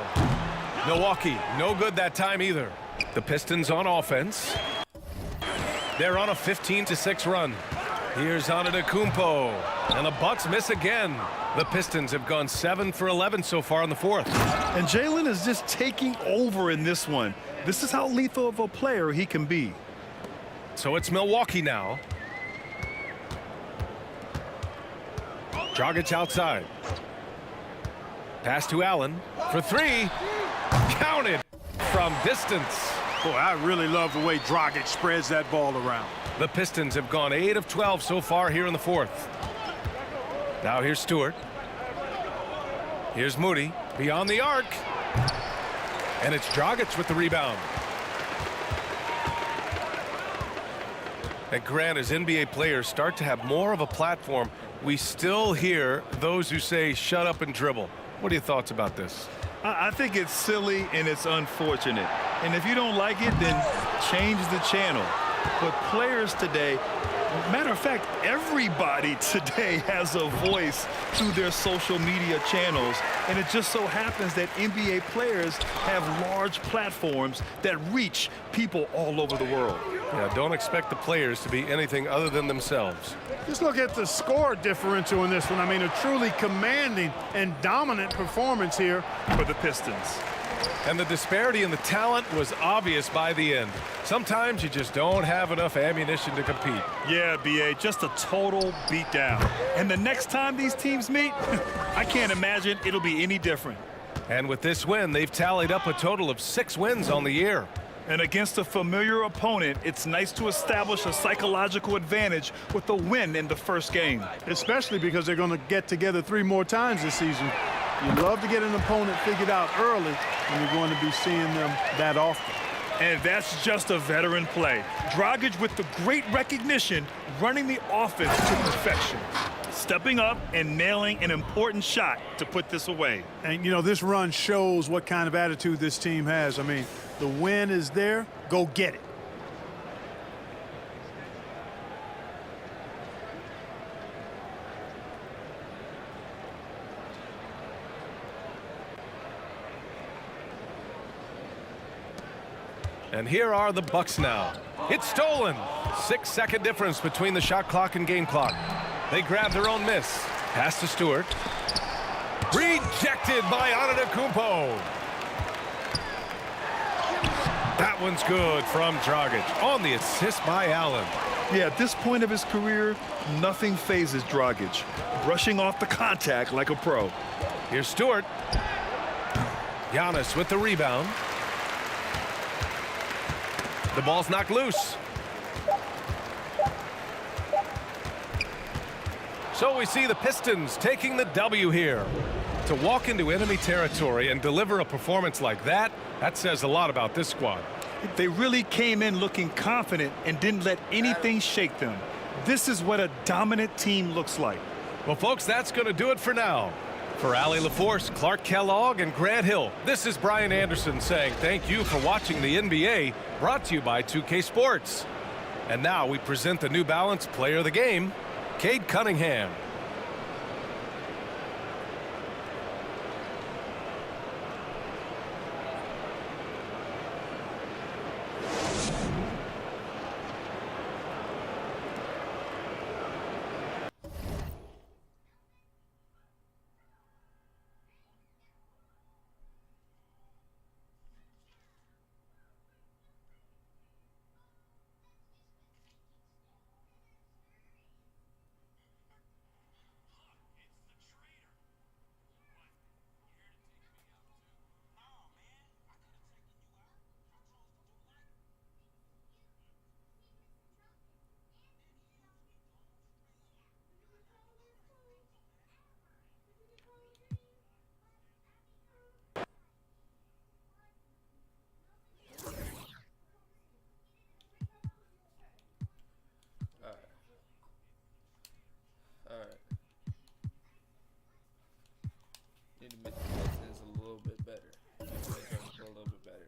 Milwaukee, no good that time either. The Pistons on offense. They're on a 15-6 run. Here's Antetokounmpo. And the Bucks miss again. The Pistons have gone 7 for 11 so far in the fourth. And Jalen is just taking over in this one. This is how lethal of a player he can be. So it's Milwaukee now. Dragic outside. Pass to Allen for 3. Counted from distance. Boy, I really love the way Dragic spreads that ball around. The Pistons have gone 8 of 12 so far here in the fourth. Now here's Stewart. Here's Moody beyond the arc. And it's Dragic with the rebound. And Grant, as NBA players start to have more of a platform, we still hear those who say shut up and dribble. What are your thoughts about this? I think it's silly and it's unfortunate. And if you don't like it, then change the channel. But players today, matter of fact, everybody today has a voice through their social media channels. And it just so happens that NBA players have large platforms that reach people all over the world. Yeah, don't expect the players to be anything other than themselves. Just look at the score differential in this one. I mean, a truly commanding and dominant performance here For the Pistons. And the disparity in the talent was obvious by the end. Sometimes you just don't have enough ammunition to compete. Yeah, B.A., just a total beatdown. And the next time these teams meet, I can't imagine it'll be any different. And with this win, they've tallied up a total of 6 wins on the year. And against a familiar opponent, it's nice to establish a psychological advantage with a win in the first game. especially because they're going to get together 3 more times this season. You love to get an opponent figured out early, and you're going to be seeing them that often. And that's just a veteran play. Dragic with the great recognition, running the offense to perfection. Stepping up and nailing an important shot to put this away. And, you know, this run shows what kind of attitude this team has. I mean, the win is there. Go get it. And here are the Bucks now. It's stolen. 6-second difference between the shot clock and game clock. They grab their own miss. Pass to Stewart. Rejected by Antetokounmpo. That one's good from Dragic on the assist by Allen. Yeah, at this point of his career, nothing phases Dragic. Brushing off the contact like a pro. Here's Stewart. Giannis with the rebound. The ball's knocked loose. So we see the Pistons taking the W here. To walk into enemy territory and deliver a performance like that, that says a lot about this squad. They really came in looking confident and didn't let anything shake them. This is what a dominant team looks like. Well, folks, that's going to do it for now. For Allie LaForce, Clark Kellogg, and Grant Hill, this is Brian Anderson saying thank you for watching the NBA, brought to you by 2K Sports. And now we present the New Balance Player of the Game, Cade Cunningham. Need to make the Pistons a little bit better. Make them a little bit better.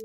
Oh.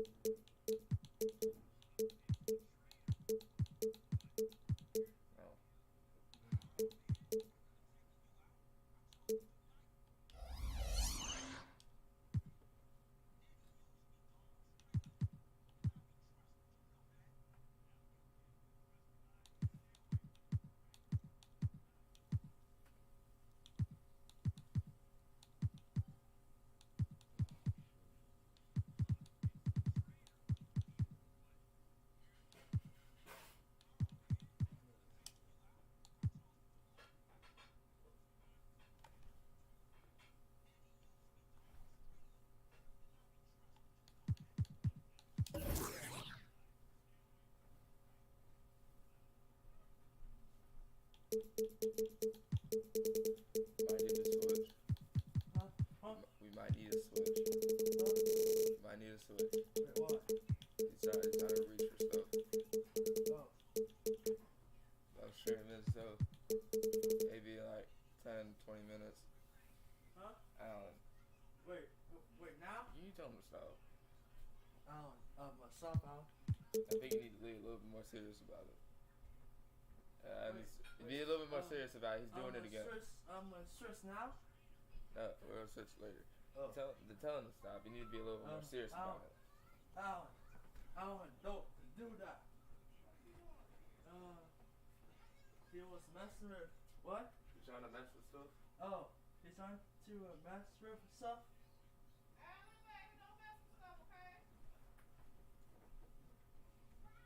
Might need to switch. We might need a switch. Might need a switch. Wait, what? He's trying to reach for stuff. Oh. I'm streaming this, so maybe like 10, 20 minutes. Huh? Alan, Wait, wait, now? you tell him to stop. Alan, what's up, Alan? I think you need to be a little bit more serious about it. Be a little bit more serious about it. He's doing it again. I'm gonna stress now? No, we'll switch later. Oh. Tell him to stop. You need to be a little bit more serious about it. Alan, don't do that. He was messing with, what? You trying to mess with stuff? Oh, he's trying to mess with stuff? Let him catch. Catch. Catch it. What?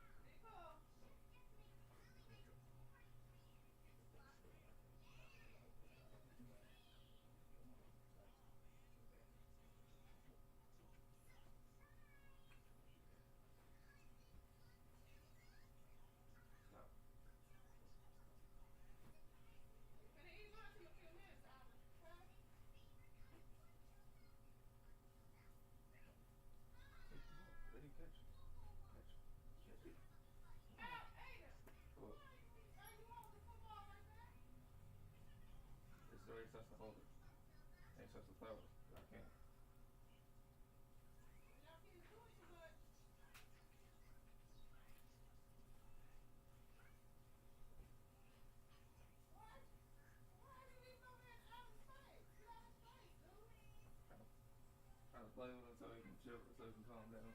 It's already supposed to hold it. Ain't supposed to throw it. I can't. Trying to play with him so he can chill, so he can calm down.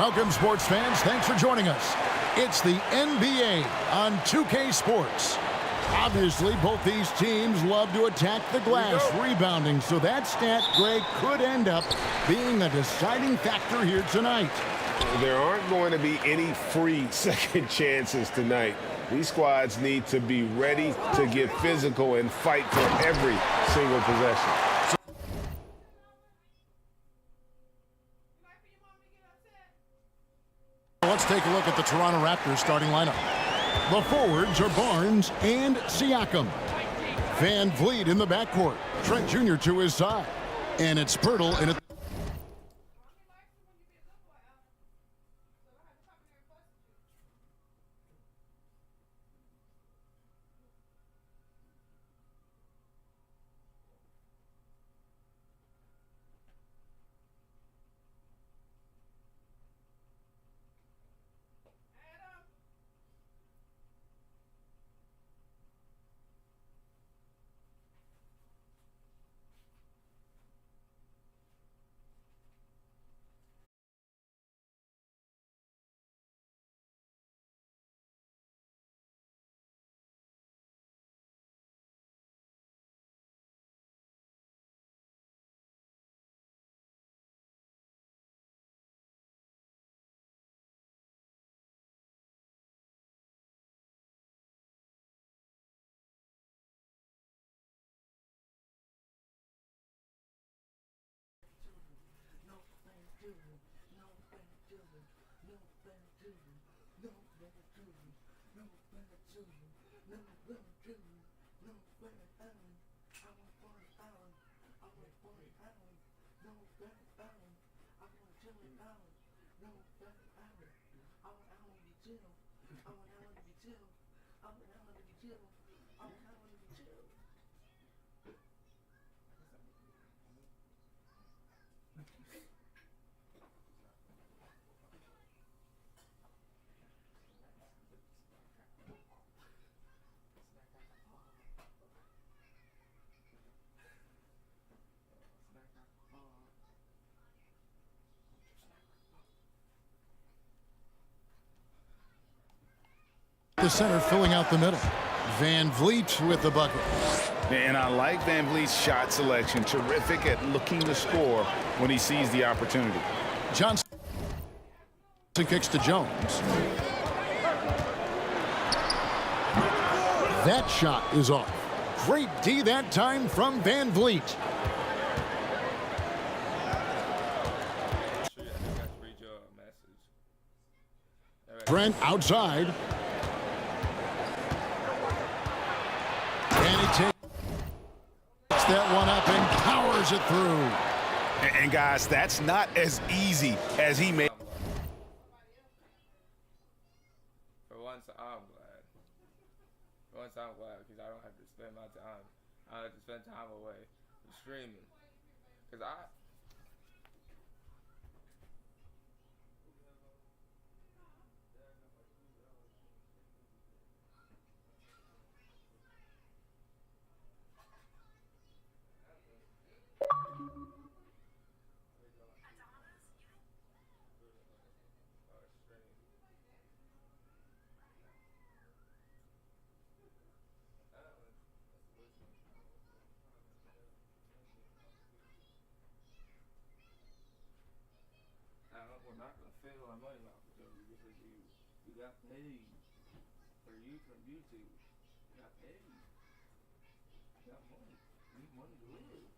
Welcome, sports fans. Thanks for joining us. It's the NBA on 2K Sports. Obviously, both these teams love to attack the glass, rebounding, so that stat, Greg, could end up being a deciding factor here tonight. There aren't going to be any free second chances tonight. These squads need to be ready to get physical and fight for every single possession. Let's take a look at the Toronto Raptors starting lineup. The forwards are Barnes and Siakam. Van Vliet in the backcourt. Trent Jr. to his side. And it's Pirtle in it. The center filling out the middle. Van Vliet with the bucket. And I like Van Vliet's shot selection. Terrific at looking to score when he sees the opportunity. Johnson kicks to Jones. That shot is off. Great D that time from Van Vliet. Brent outside. And he takes that one up and powers it through. And guys, that's not as easy as he made. For once, I'm glad. For once, I'm glad because I don't have to spend my time. I don't have to spend time away streaming. Because got paid for YouTube. You got paid. You got money. You need money to live.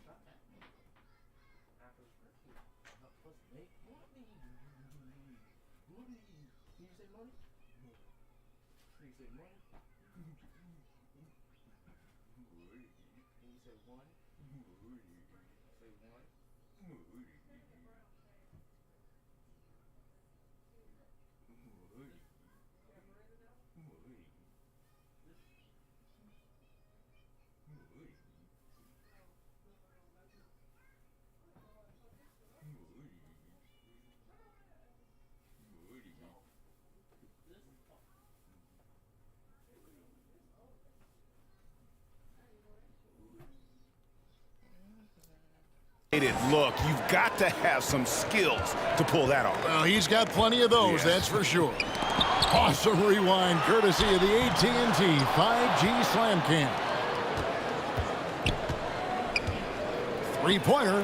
Stop that. Apple's perfect. Help us make money. Money. Can you say money? Can you say money? Can you say one? Say one. Look, you've got to have some skills to pull that off. Well, he's got plenty of those, that's for sure. Awesome rewind, courtesy of the AT&T 5G Slam Cam. Three-pointer.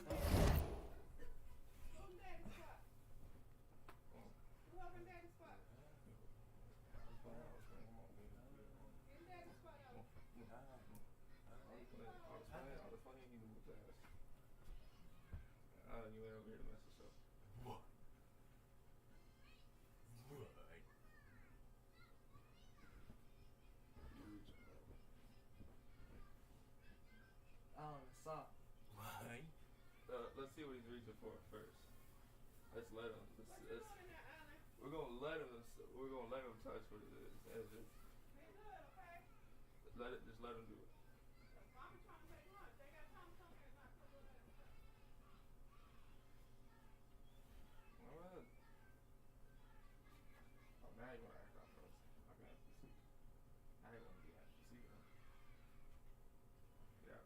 You went over here to mess this up. What? Stop. Why? Let's see what he's reaching for first. Let's let him. We're gonna let him. We're gonna let him touch what it is. Just let it. Just let him do it. Now you want to act out first. I got to see. I ain't want to be at the see. Yeah.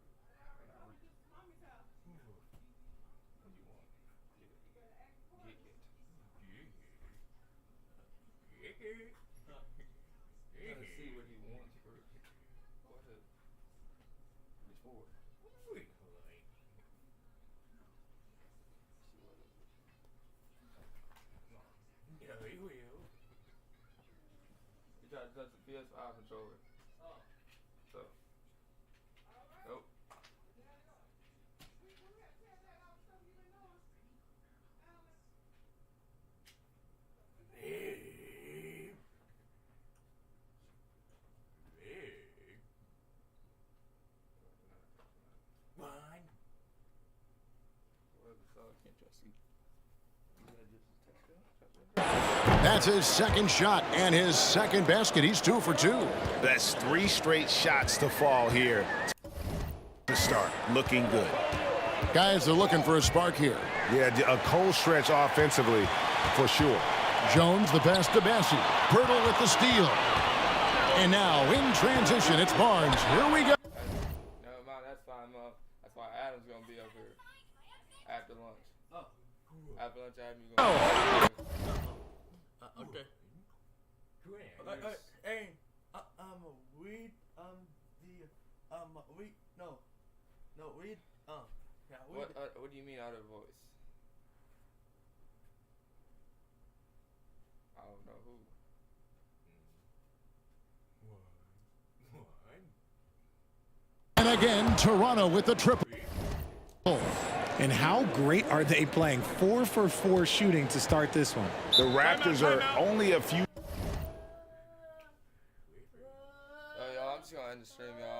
What do you want? Get it. Get it. Let's see what he wants first. Go ahead. Reach forward. Yeah, he will. You try to touch the PS5 controller. So. Nope. One. Can't trust you. You gotta just touch. That's his second shot and his second basket. He's 2 for 2. That's 3 straight shots to fall here to start. Looking good. Guys are looking for a spark here. Yeah, a cold stretch offensively for sure. Jones, the pass to Bassey. Pirtle with the steal. And now in transition, it's Barnes. Here we go. Never mind, that's fine, Mom. That's why Adam's gonna be up here after lunch. Oh. After lunch, Adam, you gonna. Okay. Hey, weed. Weed. No, weed. Yeah, weed. What do you mean out of voice? I don't know who. And again, Toronto with the triple. And how great are they playing? 4 for 4 shooting to start this one. The Raptors are only a few. Y'all, I'm just gonna end the stream, y'all.